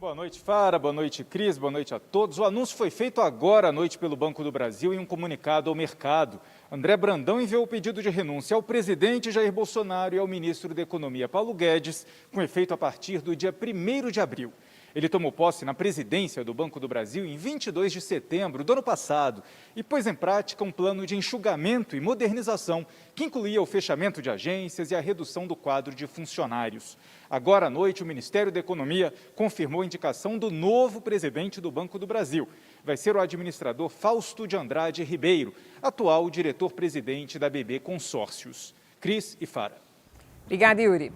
Boa noite, Fara. Boa noite, Cris. Boa noite a todos. O anúncio foi feito agora à noite pelo Banco do Brasil em um comunicado ao mercado. André Brandão enviou o pedido de renúncia ao presidente Jair Bolsonaro e ao ministro da Economia, Paulo Guedes, com efeito a partir do dia 1º de abril. Ele tomou posse na presidência do Banco do Brasil em 22 de setembro do ano passado e pôs em prática um plano de enxugamento e modernização que incluía o fechamento de agências e a redução do quadro de funcionários. Agora à noite, o Ministério da Economia confirmou a indicação do novo presidente do Banco do Brasil. Vai ser o administrador Fausto de Andrade Ribeiro, atual diretor-presidente da BB Consórcios. Cris e Fara. Obrigada, Yuri.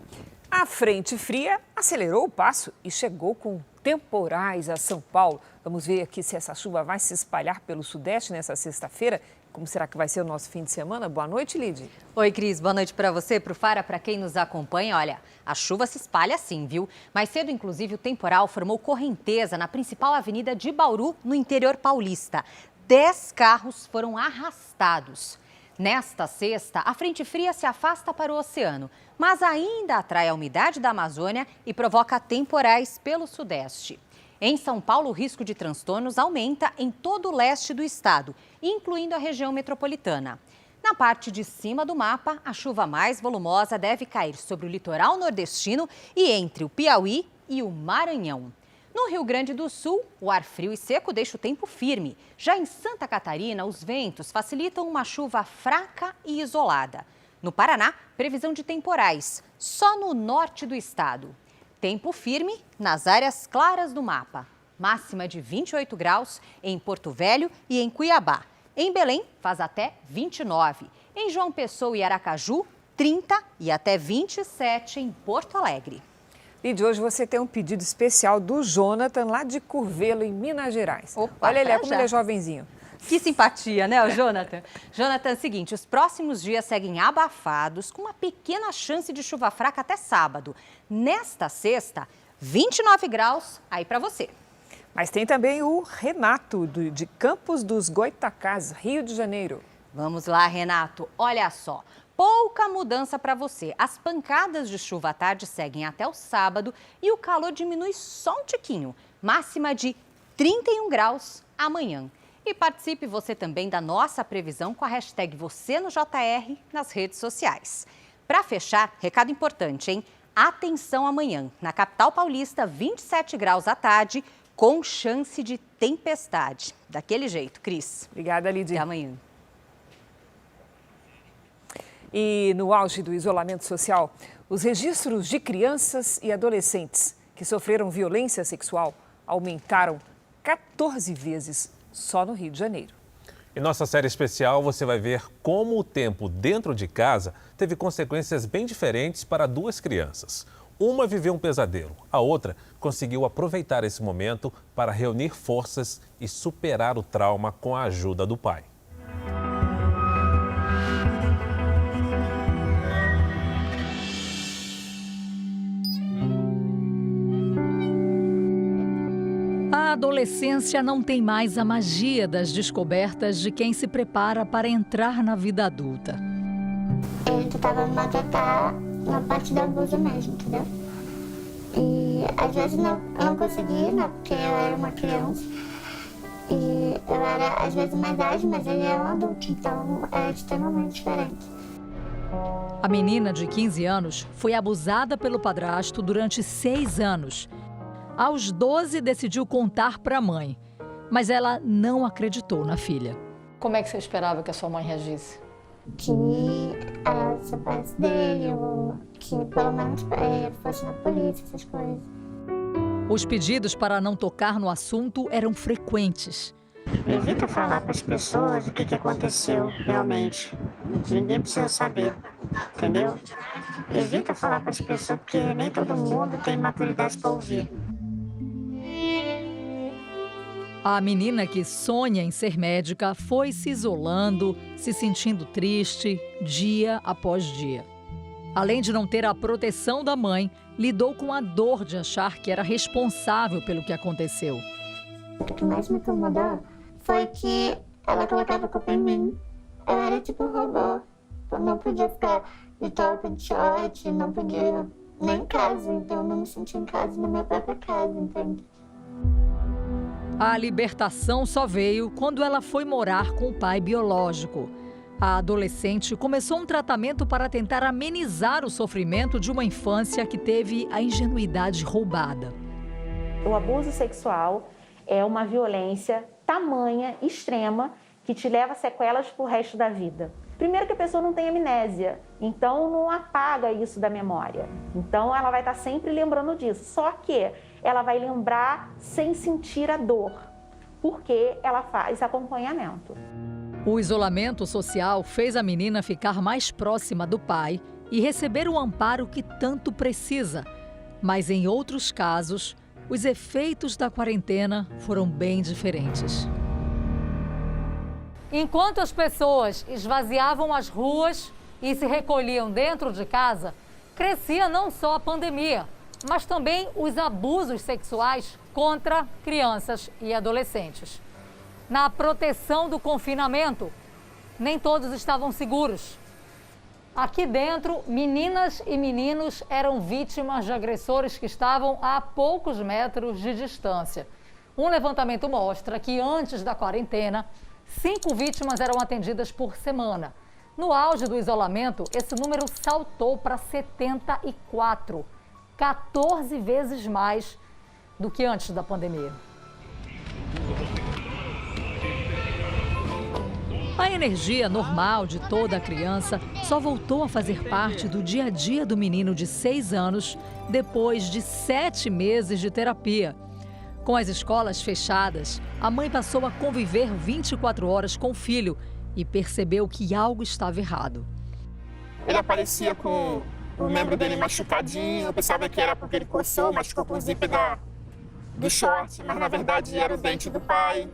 A frente fria acelerou o passo e chegou com temporais a São Paulo. Vamos ver aqui se essa chuva vai se espalhar pelo Sudeste nessa sexta-feira. Como será que vai ser o nosso fim de semana? Boa noite, Lidy. Oi, Cris. Boa noite para você, para o Fara, para quem nos acompanha. Olha, a chuva se espalha sim, viu? Mais cedo, inclusive, o temporal formou correnteza na principal avenida de Bauru, no interior paulista. 10 carros foram arrastados. Nesta sexta, a frente fria se afasta para o oceano, mas ainda atrai a umidade da Amazônia e provoca temporais pelo Sudeste. Em São Paulo, o risco de transtornos aumenta em todo o leste do estado, incluindo a região metropolitana. Na parte de cima do mapa, a chuva mais volumosa deve cair sobre o litoral nordestino e entre o Piauí e o Maranhão. No Rio Grande do Sul, o ar frio e seco deixa o tempo firme. Já em Santa Catarina, os ventos facilitam uma chuva fraca e isolada. No Paraná, previsão de temporais, só no norte do estado. Tempo firme nas áreas claras do mapa. máxima de 28 graus em Porto Velho e em Cuiabá. Em Belém, faz até 29. Em João Pessoa e Aracaju, 30 e até 27 em Porto Alegre. E de hoje você tem um pedido especial do Jonathan, lá de Curvelo, em Minas Gerais. Opa, olha ele, como ele é jovenzinho. Que simpatia, né, o Jonathan? Jonathan, é o seguinte, os próximos dias seguem abafados, com uma pequena chance de chuva fraca até sábado. Nesta sexta, 29 graus aí para você. Mas tem também o Renato, de Campos dos Goitacás, Rio de Janeiro. Vamos lá, Renato. Olha só, pouca mudança para você. As pancadas de chuva à tarde seguem até o sábado e o calor diminui só um tiquinho. Máxima de 31 graus amanhã. E participe você também da nossa previsão com a hashtag #VocêNoJR nas redes sociais. Para fechar, recado importante, hein? Atenção amanhã. Na capital paulista, 27 graus à tarde, com chance de tempestade. Daquele jeito, Cris. Obrigada, Lidia. Até amanhã. E no auge do isolamento social, os registros de crianças e adolescentes que sofreram violência sexual aumentaram 14 vezes só no Rio de Janeiro. Em nossa série especial, você vai ver como o tempo dentro de casa teve consequências bem diferentes para duas crianças. Uma viveu um pesadelo, a outra conseguiu aproveitar esse momento para reunir forças e superar o trauma com a ajuda do pai. A adolescência não tem mais a magia das descobertas de quem se prepara para entrar na vida adulta. Ele tentava me maltratar na parte do abuso mesmo, entendeu? E às vezes eu não conseguia, né? Porque eu era uma criança. E eu era às vezes mais ágil, mas ele era um adulto, então era extremamente diferente. A menina de 15 anos foi abusada pelo padrasto durante 6 anos. Aos 12, decidiu contar para a mãe, mas ela não acreditou na filha. Como é que você esperava que a sua mãe reagisse? Que ela se separasse dele, ou que pelo menos fosse na polícia, essas coisas. Os pedidos para não tocar no assunto eram frequentes. Evita falar para as pessoas o que aconteceu realmente. Ninguém precisa saber, entendeu? Evita falar para as pessoas, porque nem todo mundo tem maturidade para ouvir. A menina que sonha em ser médica foi se isolando, se sentindo triste, dia após dia. Além de não ter a proteção da mãe, lidou com a dor de achar que era responsável pelo que aconteceu. O que mais me incomodou foi que ela colocava a culpa em mim. Eu era tipo um robô. Eu não podia ficar de touca, de short, não podia nem em casa. Então eu não me sentia em casa, na minha própria casa, entende? A libertação só veio quando ela foi morar com o pai biológico. A adolescente começou um tratamento para tentar amenizar o sofrimento de uma infância que teve a ingenuidade roubada. O abuso sexual é uma violência tamanha, extrema, que te leva a sequelas para o resto da vida. Primeiro que a pessoa não tem amnésia, então não apaga isso da memória. Então ela vai estar sempre lembrando disso, só que ela vai lembrar sem sentir a dor, porque ela faz acompanhamento. O isolamento social fez a menina ficar mais próxima do pai e receber o amparo que tanto precisa. Mas em outros casos, os efeitos da quarentena foram bem diferentes. Enquanto as pessoas esvaziavam as ruas e se recolhiam dentro de casa, crescia não só a pandemia, mas também os abusos sexuais contra crianças e adolescentes. Na proteção do confinamento, nem todos estavam seguros. Aqui dentro, meninas e meninos eram vítimas de agressores que estavam a poucos metros de distância. Um levantamento mostra que antes da quarentena, 5 vítimas eram atendidas por semana. No auge do isolamento, esse número saltou para 74, 14 vezes mais do que antes da pandemia. A energia normal de toda a criança só voltou a fazer parte do dia a dia do menino de 6 anos depois de 7 meses de terapia. Com as escolas fechadas, a mãe passou a conviver 24 horas com o filho e percebeu que algo estava errado. Ele aparecia com o membro dele machucadinho, eu pensava que era porque ele coçou, machucou com o zíper do short, mas na verdade era o dente do pai.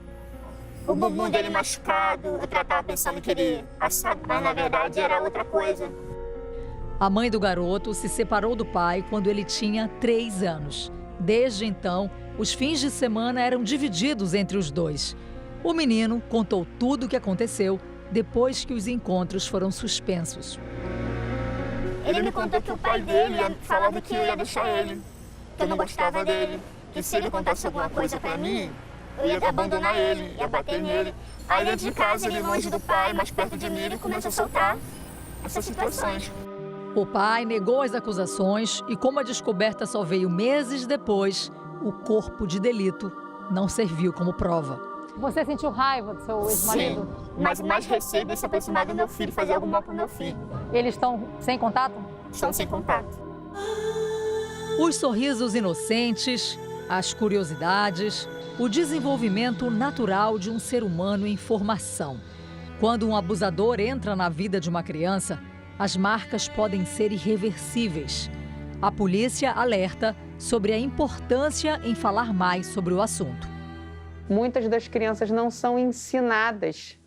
O bumbum dele machucado, eu tava pensando que ele assado, mas na verdade era outra coisa. A mãe do garoto se separou do pai quando ele tinha 3 anos. Desde então, os fins de semana eram divididos entre os dois. O menino contou tudo o que aconteceu depois que os encontros foram suspensos. Ele me contou que o pai dele falava que eu ia deixar ele, que eu não gostava dele, que se ele contasse alguma coisa pra mim, eu ia abandonar ele, ia bater nele. Aí dentro de casa, ele longe do pai, mais perto de mim, ele começou a soltar essas situações. O pai negou as acusações e, como a descoberta só veio meses depois, o corpo de delito não serviu como prova. Você sentiu raiva do seu ex-marido? Sim, mas o mais receio de se aproximar do meu filho, fazer algo mal pro meu filho. Eles estão sem contato? Estão sem contato. Os sorrisos inocentes, as curiosidades, o desenvolvimento natural de um ser humano em formação. Quando um abusador entra na vida de uma criança, as marcas podem ser irreversíveis. A polícia alerta sobre a importância em falar mais sobre o assunto. Muitas das crianças não são ensinadas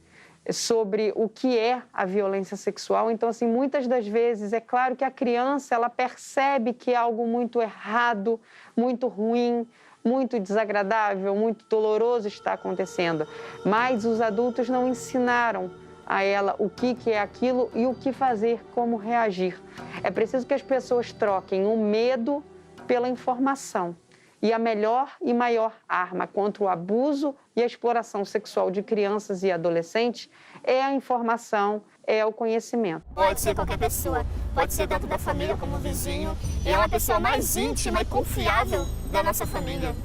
sobre o que é a violência sexual. Então, assim, muitas das vezes, é claro que a criança, ela percebe que é algo muito errado, muito ruim, muito desagradável, muito doloroso está acontecendo. Mas os adultos não ensinaram a ela o que é aquilo e o que fazer, como reagir. É preciso que as pessoas troquem o medo pela informação. E a melhor e maior arma contra o abuso e a exploração sexual de crianças e adolescentes é a informação, é o conhecimento. Pode ser qualquer pessoa, pode ser dentro da família como vizinho, e é uma pessoa mais íntima e confiável da nossa família,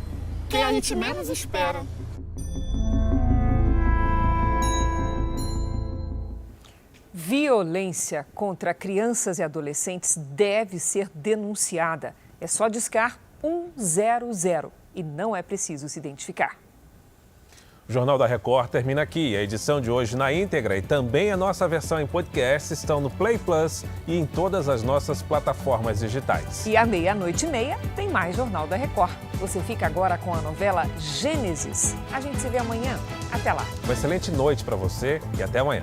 quem a gente menos espera. Violência contra crianças e adolescentes deve ser denunciada. É só discar 100 e não é preciso se identificar. O Jornal da Record termina aqui. A edição de hoje na íntegra e também a nossa versão em podcast estão no Play Plus e em todas as nossas plataformas digitais. E à 00:30 tem mais Jornal da Record. Você fica agora com a novela Gênesis. A gente se vê amanhã. Até lá. Uma excelente noite para você e até amanhã.